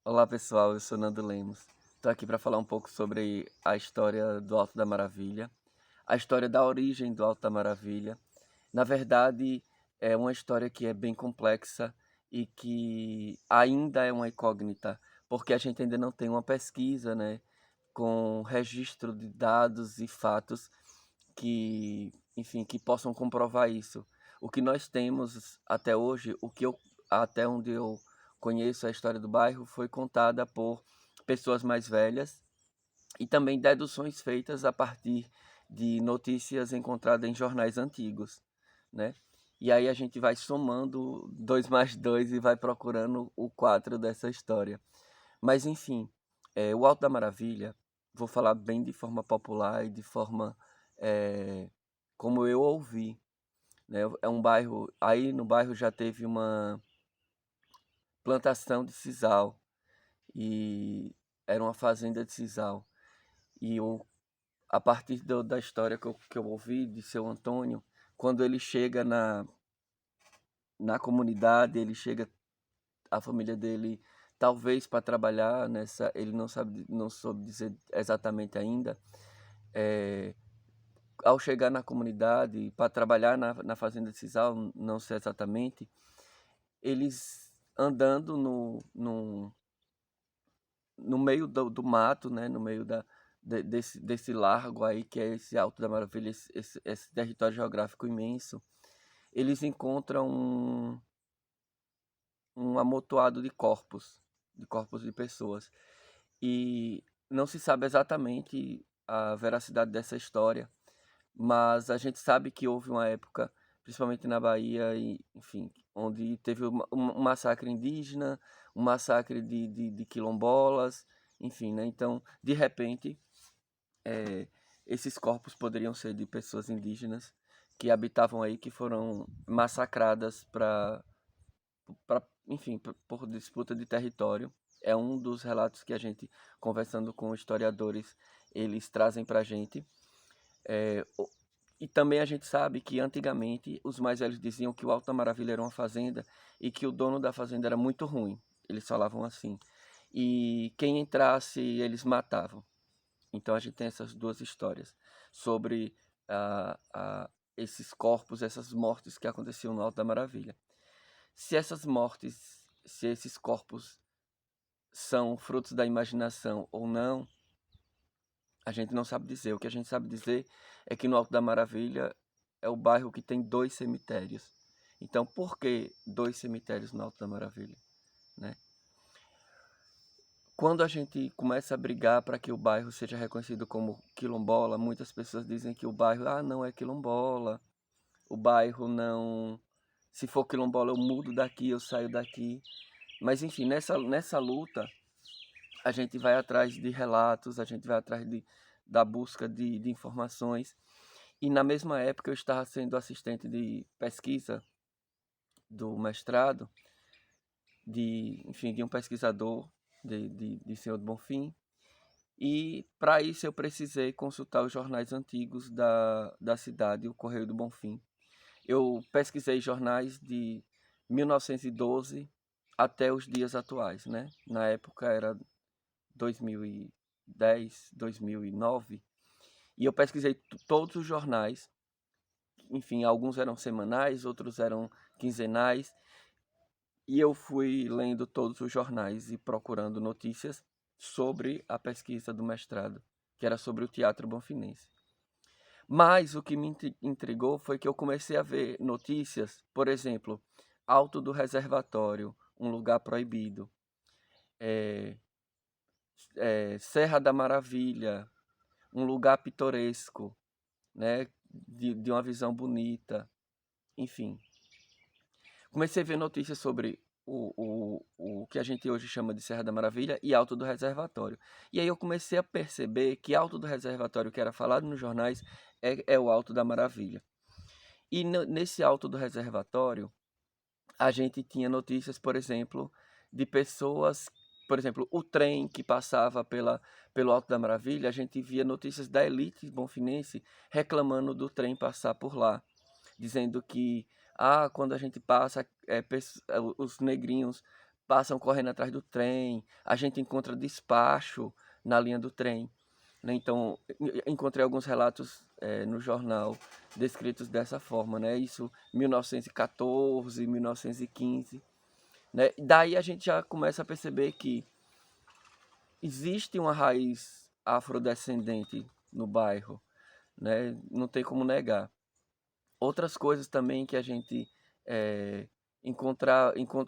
Olá pessoal, eu sou Nando Lemos. Estou aqui para falar um pouco sobre a história do Alto da Maravilha, a história da origem do Alto da Maravilha. Na verdade, é uma história que é bem complexa e que ainda é uma incógnita, porque a gente ainda não tem uma pesquisa, né, com registro de dados e fatos que, enfim, que possam comprovar isso. O que nós temos até hoje, até onde eu conheço a história do bairro, foi contada por pessoas mais velhas e também deduções feitas a partir de notícias encontradas em jornais antigos, né? E aí a gente vai somando 2 mais 2 e vai procurando o 4 dessa história. Mas enfim, o Alto da Maravilha, vou falar bem de forma popular e de forma eh, como eu ouvi, né? É um bairro, aí no bairro já teve uma plantação de sisal e era uma fazenda de sisal. E a partir da história que eu ouvi de seu Antônio, quando ele chega na comunidade, ele chega, a família dele, talvez para trabalhar nessa, ele não soube dizer exatamente ainda, é, ao chegar na comunidade, para trabalhar na fazenda de sisal, não sei exatamente, eles andando no meio do mato, né, no meio desse largo aí, que é esse Alto da Maravilha, esse território geográfico imenso, eles encontram um amontoado de corpos de pessoas. E não se sabe exatamente a veracidade dessa história, mas a gente sabe que houve uma época, principalmente na Bahia, e, enfim, onde teve um massacre indígena, um massacre de quilombolas, enfim, né? Então, de repente, eh, esses corpos poderiam ser de pessoas indígenas que habitavam aí, que foram massacradas enfim, por disputa de território. É um dos relatos que a gente, conversando com historiadores, eles trazem para a gente. É, e também a gente sabe que antigamente os mais velhos diziam que o Alto da Maravilha era uma fazenda e que o dono da fazenda era muito ruim. Eles falavam assim. E quem entrasse, eles matavam. Então a gente tem essas duas histórias sobre esses corpos, essas mortes que aconteciam no Alto da Maravilha. Se essas mortes, se esses corpos são frutos da imaginação ou não, a gente não sabe dizer. O que a gente sabe dizer é que no Alto da Maravilha é o bairro que tem 2 cemitérios. Então, por que 2 cemitérios no Alto da Maravilha, né? Quando a gente começa a brigar para que o bairro seja reconhecido como quilombola, muitas pessoas dizem que o bairro, não é quilombola, o bairro não, se for quilombola eu mudo daqui, eu saio daqui. Mas enfim, nessa luta, a gente vai atrás de relatos, a gente vai atrás da busca de informações. E na mesma época eu estava sendo assistente de pesquisa do mestrado, enfim, de um pesquisador de Senhor do Bonfim. E para isso eu precisei consultar os jornais antigos da cidade, o Correio do Bonfim. Eu pesquisei jornais de 1912 até os dias atuais, né? Na época era 2010, 2009, e eu pesquisei todos os jornais. Enfim, alguns eram semanais, outros eram quinzenais, e eu fui lendo todos os jornais e procurando notícias sobre a pesquisa do mestrado, que era sobre o teatro bonfinense. Mas o que me intrigou foi que eu comecei a ver notícias, por exemplo, Alto do Reservatório, um lugar proibido, é, Serra da Maravilha, um lugar pitoresco, né, de uma visão bonita, enfim. Comecei a ver notícias sobre o que a gente hoje chama de Serra da Maravilha e Alto do Reservatório. E aí eu comecei a perceber que Alto do Reservatório, que era falado nos jornais, é o Alto da Maravilha. E nesse Alto do Reservatório, a gente tinha notícias, por exemplo, de pessoas, por exemplo, o trem que passava pelo Alto da Maravilha, a gente via notícias da elite bonfinense reclamando do trem passar por lá, dizendo que quando a gente passa, os negrinhos passam correndo atrás do trem, a gente encontra despacho na linha do trem, né? Então, encontrei alguns relatos no jornal descritos dessa forma, né? Isso 1914, 1915, né? Daí a gente já começa a perceber que existe uma raiz afrodescendente no bairro, né? Não tem como negar. Outras coisas também que a gente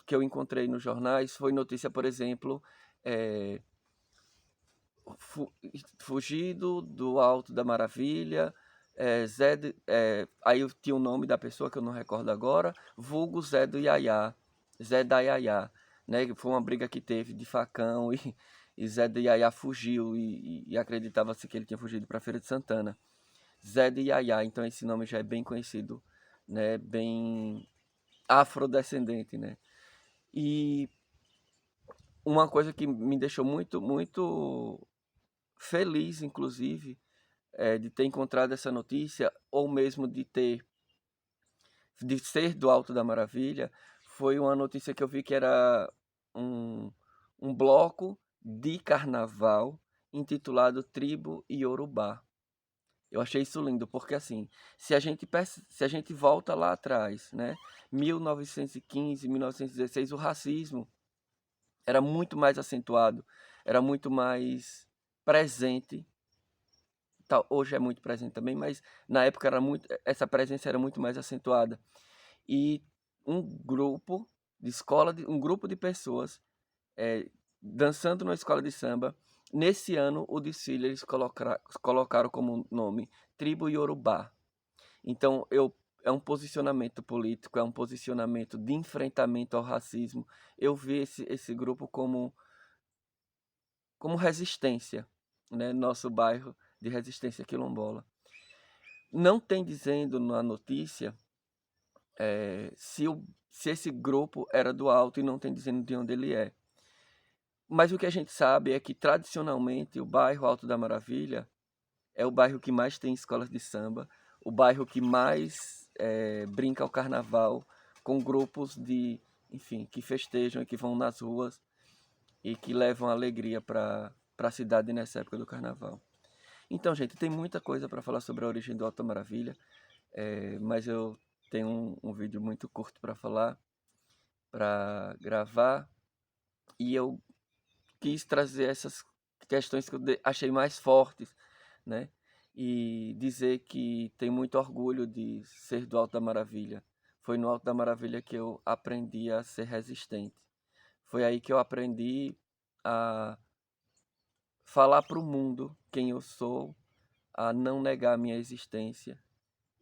que eu encontrei nos jornais foi notícia, por exemplo, eh, fu- fugido do Alto da Maravilha, aí tinha o nome da pessoa que eu não recordo agora, vulgo Zé do Iaiá, Zé da Iaiá, né? Foi uma briga que teve de facão e Zé do Iaiá fugiu e acreditava-se que ele tinha fugido para Feira de Santana. Zé de Iaiá, então esse nome já é bem conhecido, né? Bem afrodescendente, né? E uma coisa que me deixou muito, muito feliz, inclusive, de ter encontrado essa notícia, ou mesmo de ser do Alto da Maravilha, foi uma notícia que eu vi que era um, um bloco de carnaval intitulado Tribo Iorubá. Eu achei isso lindo, porque assim, se a gente volta lá atrás, né, 1915, 1916, o racismo era muito mais acentuado, era muito mais presente. Hoje é muito presente também, mas na época essa presença era muito mais acentuada. E um grupo um grupo de pessoas dançando numa escola de samba. Nesse ano, o desfile eles colocaram como nome Tribo Yorubá. Então, é um posicionamento político, é um posicionamento de enfrentamento ao racismo. Eu vi esse grupo como resistência, né? Nosso bairro de resistência quilombola. Não tem dizendo na notícia se esse grupo era do Alto e não tem dizendo de onde ele é. Mas o que a gente sabe é que, tradicionalmente, o bairro Alto da Maravilha é o bairro que mais tem escolas de samba, o bairro que mais brinca ao carnaval, com grupos enfim, que festejam e que vão nas ruas e que levam alegria para a cidade nessa época do carnaval. Então, gente, tem muita coisa para falar sobre a origem do Alto da Maravilha, mas eu tenho um vídeo muito curto para falar, para gravar, e eu quis trazer essas questões que eu achei mais fortes, né? E dizer que tenho muito orgulho de ser do Alto da Maravilha. Foi no Alto da Maravilha que eu aprendi a ser resistente. Foi aí que eu aprendi a falar para o mundo quem eu sou, a não negar a minha existência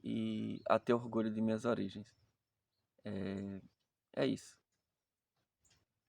e a ter orgulho de minhas origens. É isso.